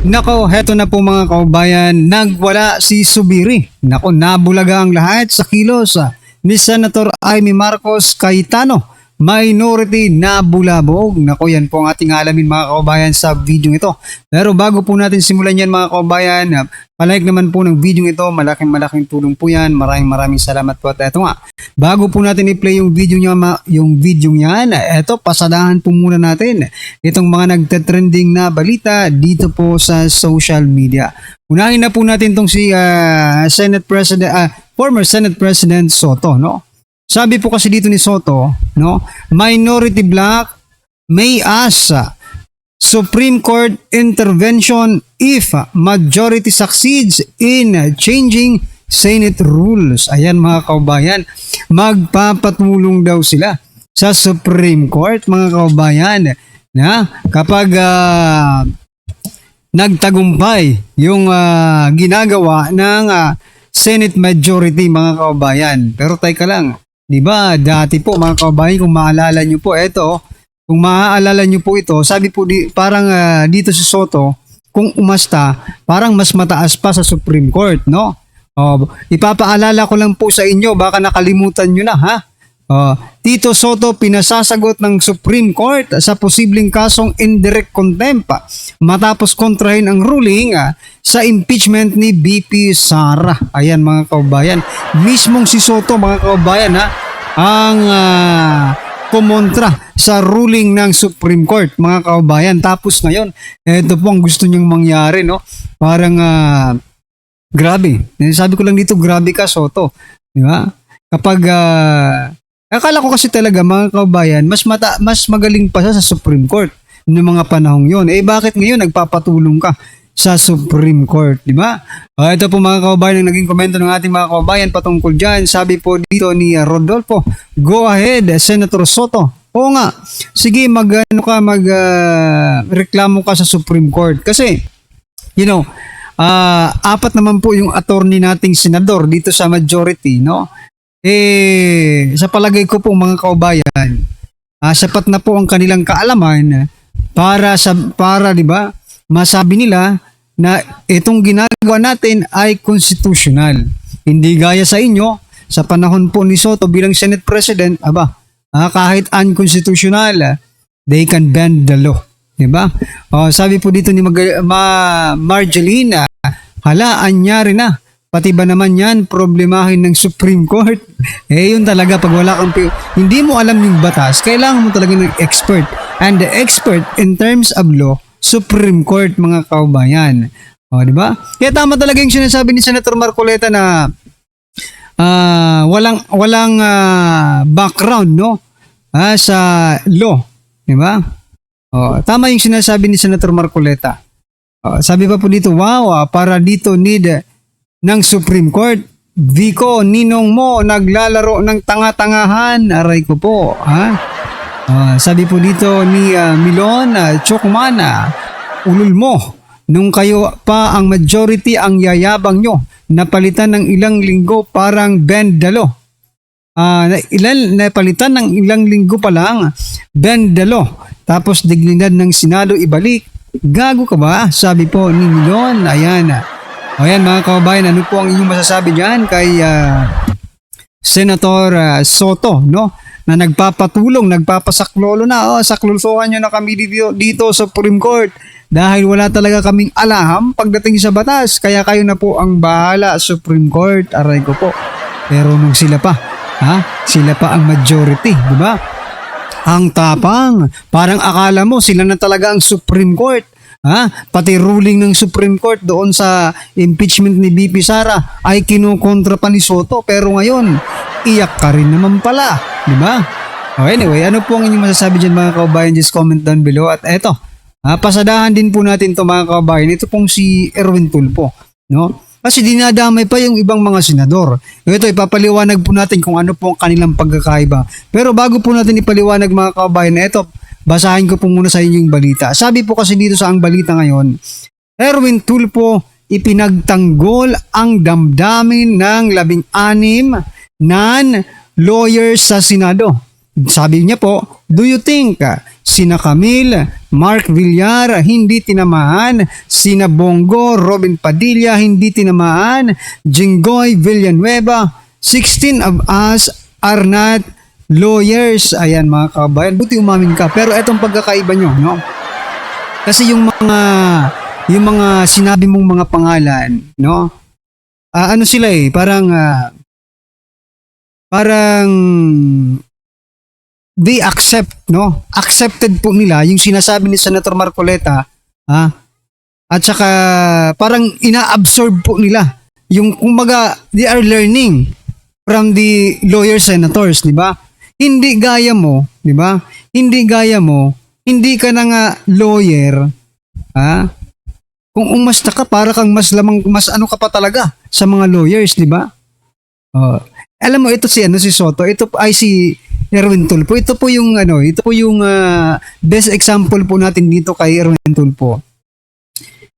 Nako, heto na po mga kaubayan, nagwala si Zubiri. Nako, nabulaga ang lahat sa kilos ni Senator Amy Marcos Cayetano. Minority na bulabog. Nako, yan po ang ating alamin mga kaubayan sa video ito. Pero bago po natin simulan yan mga kaubayan, palike naman po ng video ito. Malaking tulong po yan. Maraming salamat po. At eto nga, bago po natin i-play yung video niyan, eto, pasadahan po muna natin itong mga nagtatrending na balita dito po sa social media. Unahin na po natin itong si former Senate President Soto, no? Sabi po kasi dito ni Soto, no, minority bloc may ask Supreme Court intervention if majority succeeds in changing Senate rules. Ayan mga kaubayan, magpapatulong daw sila sa Supreme Court mga kaubayan na kapag nagtagumpay yung ginagawa ng Senate majority mga kaubayan. Pero teka lang, di ba, dati po mga kababayan, kung maalala nyo po, kung maaalala nyo po ito, sabi po parang dito sa Soto, kung umasta, parang mas mataas pa sa Supreme Court, no? Ipapaalala ko lang po sa inyo, baka nakalimutan nyo na, ha? Tito Soto pinasasagot ng Supreme Court sa posibleng kasong indirect contempt matapos kontrahin ang ruling sa impeachment ni BP Sara. Ayan mga kaubayan, mismong si Soto mga kaubayan ang kumontra sa ruling ng Supreme Court mga kaubayan. Tapos ngayon, ito po ang gusto niyang mangyari, no? Parang grabe. Sabi ko lang dito, grabe ka Soto, di ba? Kapag akala ko kasi talaga mga kaubayan, mas magaling pa siya sa Supreme Court noong mga panahong yon. Bakit ngayon nagpapatulong ka sa Supreme Court, di ba? Ito po mga kaubayan ang naging komento ng ating mga kaubayan patungkol dyan. Sabi po dito ni Rodolfo, go ahead Senator Soto. Oo nga, sige reklamo ka sa Supreme Court kasi apat naman po yung attorney nating senador dito sa majority, no? Sa palagay ko po mga kaubayan, sapat na po ang kanilang kaalaman para di ba, masabi nila na itong ginagawa natin ay constitutional. Hindi gaya sa inyo, sa panahon po ni Soto bilang Senate President, kahit unconstitutional, they can bend the law. Di ba? Sabi po dito ni Marjeline, anyari na. Pati ba naman yan, problemahin ng Supreme Court? Yun talaga, pag wala kang hindi mo alam yung batas, kailangan mo talaga ng expert. And the expert in terms of law, Supreme Court, mga kaubayan. Di ba? Kaya tama talaga yung sinasabi ni Senator Marcoleta na walang background, no? Sa law. Di ba? Tama yung sinasabi ni Senator Marcoleta. Sabi pa po dito, wow, para dito need ng Supreme Court. Vico, ninong mo naglalaro ng tanga-tangahan. Aray ko po, sabi po dito ni Milon, Chokman, ulul mo. Nung kayo pa ang majority ang yayabang nyo, napalitan ng ilang linggo parang bend the law. Napalitan ng ilang linggo pa lang, bend the law. Tapos dignidad ng Senado ibalik. Gago ka ba? Sabi po ni Milon. Ayan mga kababayan, ano po ang inyong masasabi dyan kay Senator Soto, no? Na nagpapatulong, nagpapasaklolo na, saklulsuhan nyo na kami dito sa Supreme Court dahil wala talaga kaming alam pagdating sa batas. Kaya kayo na po ang bahala, Supreme Court. Aray ko po. Pero nung sila pa ang majority, di ba? Ang tapang, parang akala mo sila na talaga ang Supreme Court. Pati ruling ng Supreme Court doon sa impeachment ni BP Sara ay kinukontra pa ni Soto, pero ngayon iyak ka rin naman pala, di ba? Anyway, ano po ang inyong masasabi dyan mga kaubayan? Just comment down below. At eto, pasadahan din po natin to mga kaubayan. Ito pong si Erwin Tulfo, no? Kasi dinadamay pa yung ibang mga senador. Ito, ipapaliwanag po natin kung ano po ang kanilang pagkakaiba. Pero bago po natin ipaliwanag mga kaubayan, ito, basahin ko po muna sa inyo yung balita. Sabi po kasi dito sa ang balita ngayon, Erwin Tulfo ipinagtanggol ang damdamin ng 16 non-lawyers sa Senado. Sabi niya po, do you think sina Camille, Mark Villar, hindi tinamaan, sina Bongo, Robin Padilla, hindi tinamaan, Jinggoy Villanueva, 16 of us are not lawyers. Ayan mga kabayan, buti umamin ka. Pero etong pagkakaiba nyo, no? Kasi yung mga sinabi mong mga pangalan, no? Ano sila parang they accept, no? Accepted po nila yung sinasabi ni Senator Marcoleta, at saka parang ina-absorb po nila yung kumbaga they are learning from the lawyer senators, di ba? Hindi gaya mo, di ba? Hindi gaya mo, hindi ka na nga lawyer, kung umasta ka, para kang mas ano ka pa talaga sa mga lawyers, di ba? Alam mo, ito si Soto, ito ay si Erwin Tulfo. Ito po yung best example po natin dito kay Erwin Tulfo.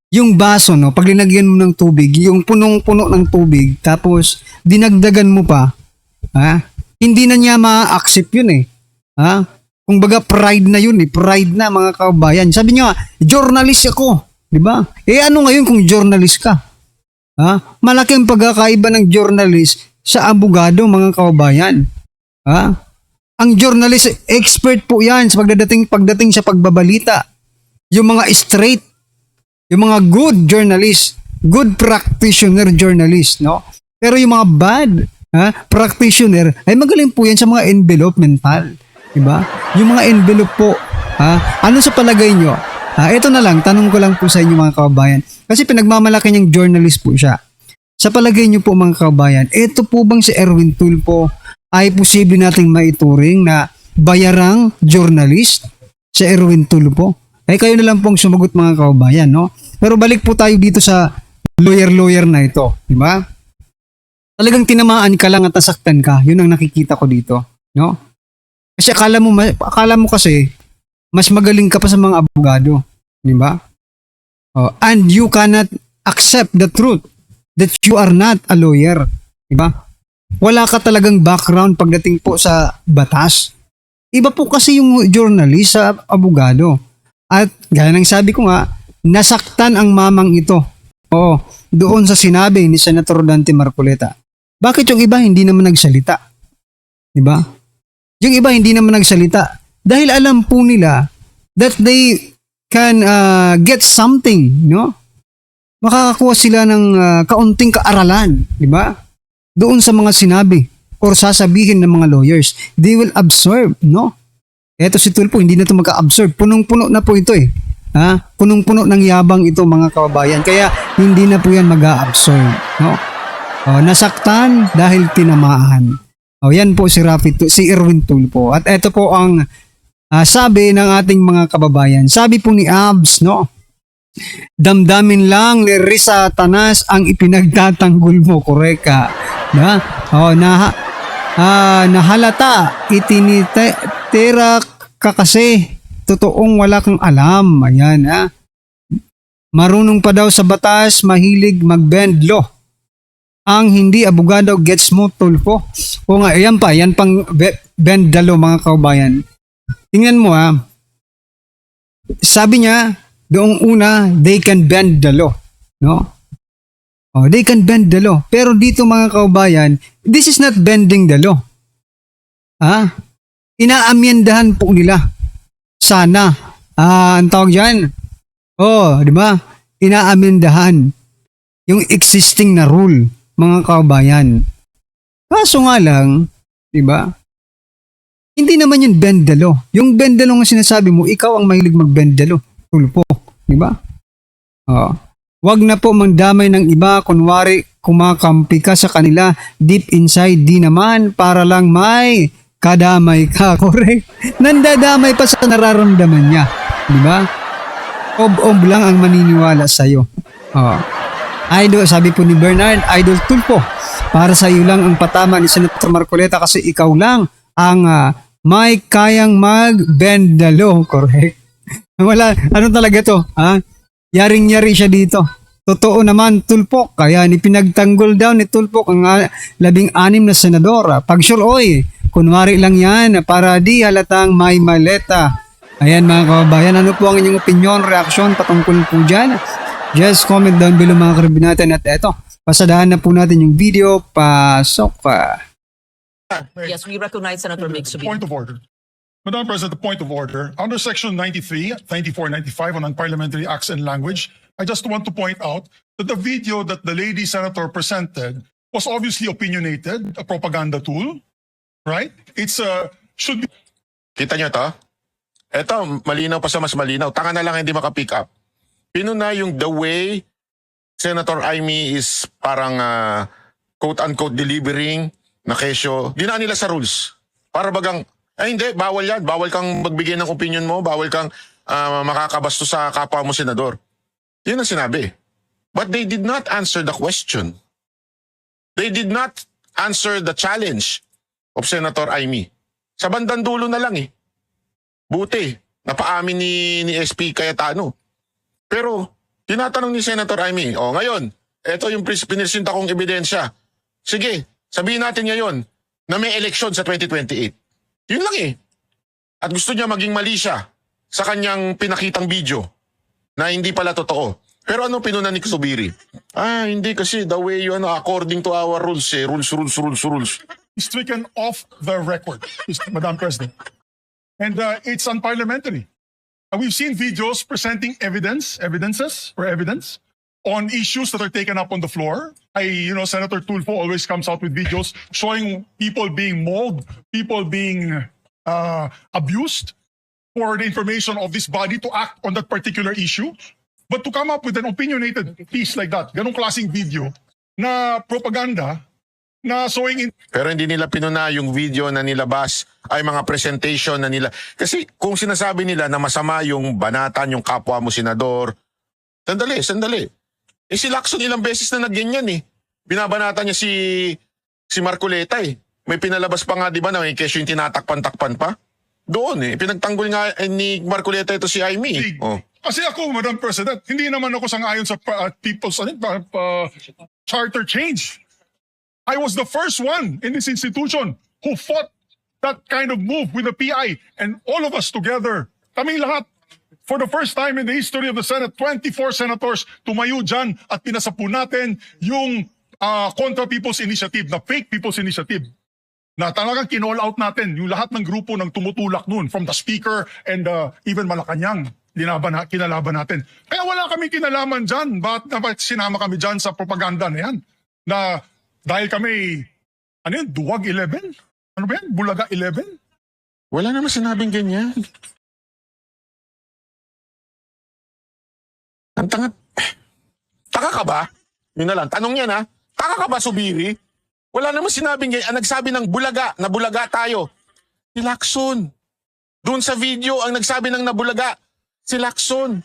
Yung baso, no, pag linagyan mo ng tubig, yung punong-puno ng tubig, tapos dinagdagan mo pa, hindi na niya ma-accept yun Kung baga pride na yun pride na mga kabayan. Sabi niya, journalist ako. Diba? Ano ngayon kung journalist ka? Malaki ang pagkakaiba ng journalist sa abogado, mga kababayan. Ang journalist, expert po yan sa pagdating sa pagbabalita. Yung mga straight, yung mga good journalist, good practitioner journalist, no? Pero yung mga bad practitioner, ay magaling po yan sa mga envelope mental. Diba? Yung mga envelope po, ano sa palagay nyo? Ito na lang, tanong ko lang po sa inyo mga kababayan. Kasi pinagmamalaki niyang journalist po siya. Sa palagay niyo po mga kababayan, ito po bang si Erwin Tulfo ay posible nating maituring na bayarang journalist si Erwin Tulfo? Kayo na lang pong sumagot mga kababayan, no? Pero balik po tayo dito sa lawyer na ito, di ba? Talagang tinamaan ka lang at nasaktan ka. Yun ang nakikita ko dito, no? Kasi akala mo kasi mas magaling ka pa sa mga abogado, di ba? And you cannot accept the truth that you are not a lawyer, di ba? Wala ka talagang background pagdating po sa batas. Iba po kasi yung journalist sa abogado. At gaya ng sabi ko nga, nasaktan ang mamang ito. Doon sa sinabi ni Senator Dante Marcoleta. Bakit yung iba hindi naman nagsalita? Di ba? Yung iba hindi naman nagsalita dahil alam po nila that they can get something, no? Makakakuha sila ng kaunting kaaralan, di ba? Doon sa mga sinabi or sasabihin ng mga lawyers. They will absorb, no? Eto si Tulfo, hindi na ito magka-absorb. Punong-puno na po ito Punong-puno ng yabang ito mga kababayan. Kaya hindi na po yan mag-absorb, no? Nasaktan dahil tinamaan. Yan po si Erwin Tulfo. At ito po ang sabi ng ating mga kababayan. Sabi po ni Abs, no? Damdamin lang ni Risa Tanas ang ipinagtatanggol mo, koreka. Nahalata, itinitera ka kasi, totoong wala kang alam. Ayan, marunong pa daw sa batas, mahilig mag-bend law. Ang hindi abogado gets mo, Tulfo. Yan pang bend the law mga kababayan. Tingnan mo sabi niya, doong una, they can bend the law. No? They can bend the law. Pero dito mga kababayan, this is not bending the law. Inaamyendahan po nila. Sana. Ang tawag dyan. Di ba? Inaamyendahan yung existing na rule, mga kababayan. Kaso nga lang, di ba? Hindi naman yun bend the law. Yung bend the law nga sinasabi mo, ikaw ang mahilig mag-bend the law. Tulfo. Di ba? Wag na po mandamay ng iba, kunwari kumakampi ka sa kanila, deep inside, di naman, para lang may kadamay ka. Correct? Nandadamay pa sa nararamdaman niya. Di ba? Ob-ob lang ang maniniwala sa'yo. Idol, sabi po ni Bernard, Idol Tulfo, para sa iyo lang ang patama ni Senator Marcoleta kasi ikaw lang ang may kayang mag-bend the law. Correct? Wala, ano talaga to? Yaring-yari siya dito. Totoo naman, Tulfo, kaya ni pinagtanggol daw ni Tulfo ang 16 na senador. Pag sure, kunwari lang yan para di halatang may maleta. Ayan mga kababayan, ano po ang inyong opinion, reaksyon patungkol po dyan? Just comment down below mga karibin natin at eto, pasadahan na po natin yung video, pasok pa. Yes, we recognize Senator Mig Subiri. Point of order. Madam President, the point of order. Under Section 93, 94, 95 on Unparliamentary Acts and Language, I just want to point out that the video that the lady senator presented was obviously opinionated, a propaganda tool, right? It's should be. Kita nyo to? Eto, malinaw pa sa mas malinaw. Tanga na lang hindi makapick up. Pinuna yung the way Senator Amy is parang quote-unquote delivering na kesyo. Dinaan nila sa rules. Para bagang, ay hindi, bawal yan. Bawal kang magbigay ng opinion mo. Bawal kang makakabasto sa kapwa mo senador. Yun ang sinabi. But they did not answer the question. They did not answer the challenge of Senator Amy. Sa bandang dulo na lang eh. Buti, napaamin ni SP Cayetano. Pero, tinatanong ni Senator Amy, ngayon, eto yung pinisinta kong ebidensya. Sige, sabihin natin ngayon na may eleksyon sa 2028. Yun lang eh. At gusto niya maging mali siya sa kanyang pinakitang video na hindi pala totoo. Pero ano pinuna ni Subiri? Hindi kasi the way you according to our rules eh. Rules. Stricken off the record, Madam President. And it's unparliamentary. We've seen videos presenting evidence on issues that are taken up on the floor. Senator Tulfo always comes out with videos showing people being mauled, people being abused for the information of this body to act on that particular issue. But to come up with an opinionated piece like that, ganong klaseng video na propaganda, na showing in. Pero hindi nila pinuna yung video na nilabas ay mga presentation na nila. Kasi kung sinasabi nila na masama yung banatan yung kapwa mo senador, sandali. Si Lacson ilang beses na nagganyan eh. Binabanatan niya si Marcoleta eh. May pinalabas pa nga di ba na may kesyo yung tinatakpan-takpan pa? Doon eh. Pinagtanggol nga ni Marcoleta ito si Amy. Kasi ako, Madam President, hindi naman ako sangayon sa people's charter change. I was the first one in this institution who fought that kind of move with the PI, and all of us together, kaming lahat, for the first time in the history of the Senate, 24 senators tumayo dyan at pinasapu natin yung Contra People's Initiative, na fake People's Initiative, na talagang kinall out natin yung lahat ng grupo ng tumutulak nun, from the Speaker and even Malacanang, kinalaban natin. Kaya wala kami kinalaman dyan. Bakit sinama kami dyan sa propaganda na yan? Na dahil kami, Duwag 11? Ano ba yan? Bulaga 11? Wala naman sinabing ganyan. Ang tanga. Taka ka ba? Yun na lang. Tanong yan ha. Taka ka ba, Subiri? Wala naman sinabing ganyan. Nagsabi ng bulaga, nabulaga tayo. Si Lacson. Doon sa video, ang nagsabi ng nabulaga, si Lacson.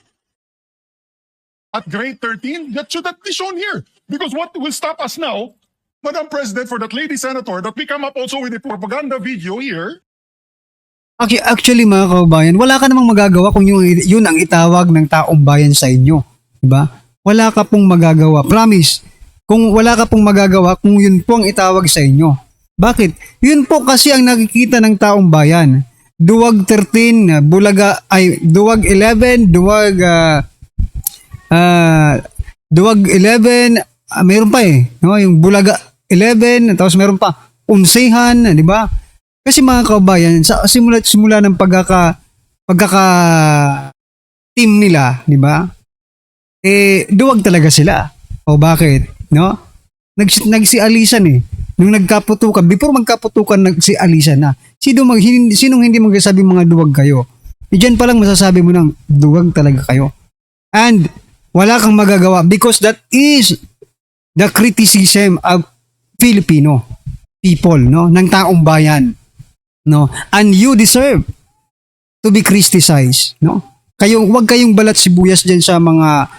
At grade 13, that should not be shown here. Because what will stop us now, Madam President, for that lady senator, that we come up also with a propaganda video here. Actually mga kababayan, wala ka namang magagawa kung yun ang itawag ng taong bayan sa inyo. Diba? Wala ka pong magagawa. Promise. Kung wala ka pong magagawa kung yun po ang itawag sa inyo. Bakit? Yun po kasi ang nakikita ng taong bayan. Duwag 13, Duwag 11, Duwag 11, mayroon pa eh. No? Yung Bulaga 11, tapos meron pa Unsehan, di ba? Kasi mga kababayan, sa simula ng pagkaka team nila, di ba? Duwag talaga sila. O bakit? No? Nagsialisan eh. Nung nagkaputukan, before magkaputukan nagsialisan na. Sinong hindi magsasabi mga duwag kayo? Diyan pa lang masasabi mo ng duwag talaga kayo. And wala kang magagawa because that is the criticism of Filipino people, no, ng taong bayan, no, and you deserve to be criticized, no. Wag kayong balat sibuyas diyan sa mga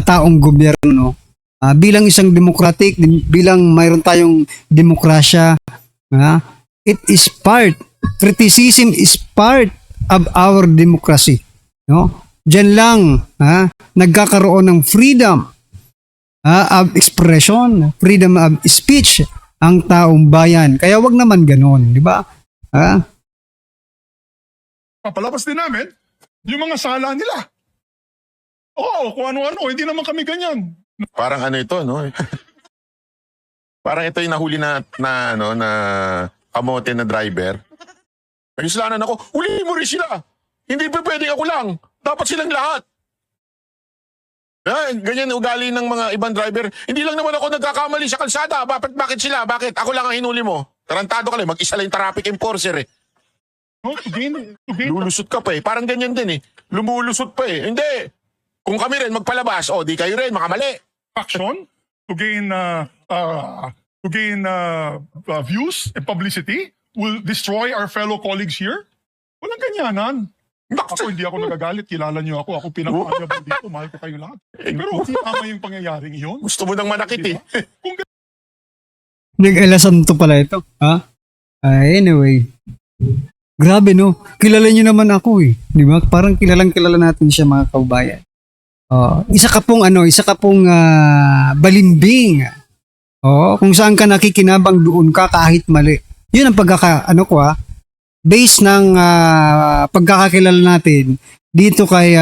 taong gobyerno, bilang isang democratic, bilang mayroon tayong demokrasya, it is criticism is part of our democracy, no. Diyan lang nagkakaroon ng freedom of expression, freedom of speech ang taong bayan. Kaya wag naman ganoon, di ba? Papalabas din namin yung mga sala nila. Oo, kung ano-ano, hindi naman kami ganyan. Parang ano ito, no? Parang ito yung nahuli na kamote na driver. May kasalanan ako, uli mo rin sila. Hindi pa pwedeng ako lang. Dapat silang lahat. Ganyan ugali ng mga ibang driver. Hindi lang naman ako nagkakamali sa kalsada. Bakit sila? Bakit? Ako lang ang hinuli mo. Tarantado ka lang. Mag-isa lang yung traffic enforcer eh. No, to gain, Lulusot ka pa eh. Parang ganyan din eh. Lumulusot pa eh. Hindi. Kung kami rin magpalabas, di kayo rin, makamali. action, to gain views and publicity, will destroy our fellow colleagues here. Walang ganyanan. Ako hindi ako nagagalit, kilala niyo ako, pinaka-honorable dito, mahal ko kayo lahat. Pero hindi tama yung pangyayaring iyon. Gusto mo nang manakit eh. Kung Nag-elasam to pala ito. Ha? Anyway. Grabe no. Kilala nyo naman ako eh. Di ba? Parang kilala natin siya mga kaubayan. Isa ka pong balimbing. Kung saan ka nakikinabang doon ka kahit mali. Yun ang base ng pagkakakilala natin dito kay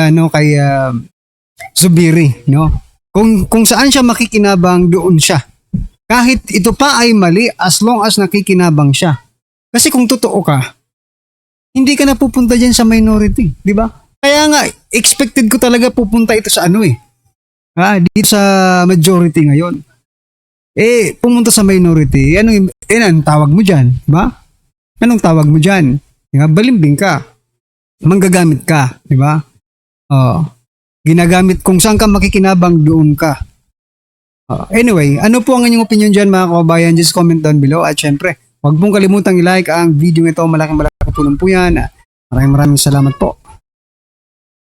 Zubiri, no? Kung saan siya makikinabang doon siya. Kahit ito pa ay mali as long as nakikinabang siya. Kasi kung totoo ka, hindi ka na pupunta dyan sa minority, di ba? Kaya nga, expected ko talaga pupunta ito sa dito sa majority ngayon. Pumunta sa minority, anong tawag mo dyan, di ba? Anong tawag mo dyan? Diba? Balimbing ka. Manggagamit ka, di ba? Ginagamit kung saan ka makikinabang doon ka. Anyway, ano po ang inyong opinion dyan mga kababayan? Just comment down below. At syempre, huwag pong kalimutang i-like ang video ito. Malaking tulong po yan. Maraming salamat po.